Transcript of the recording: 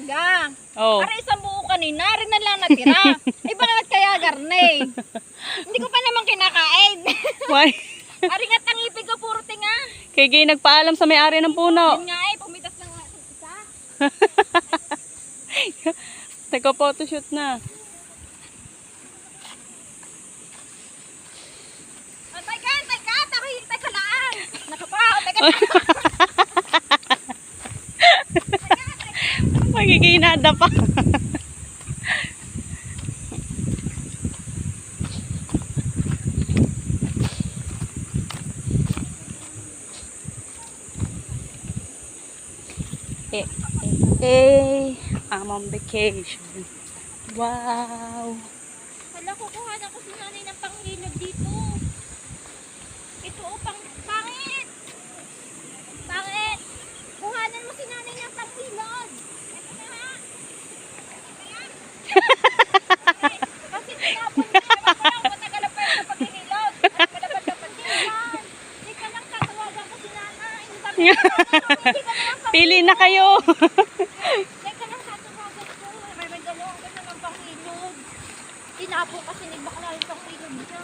talaga. Oh. Para isang buo kanina, rin na lang natira. Ay bakit kaya garne? Hindi ko pa naman kinakain. Why? Ari nga tangipig ko puro tinga. Kay Gay nagpaalam sa may-ari ng puno. Yun nga pumitas lang nga sa isa. Nagka-photoshoot na. Antay ka, hintay ka lang. Nakapao, teka. Magiging nada pa. I'm on vacation. Wow. Hala, kukuha na ko si nanay ng panghilod dito. Ito pangit. Pangit. Kuhanan mo si nanay ng panghilod. Ito na ha. Kasi tinapon mo naman ko lang matagal pa yung panghilod. Malapad na panghilod. Hindi ka lang tatawagan ko si nanay. Hindi ka lang Pili na kayo. Teka lang tatawagan ko. May dalawang ka na ng panghilod. Tinapon kasi ni bakla yung panghilod niya.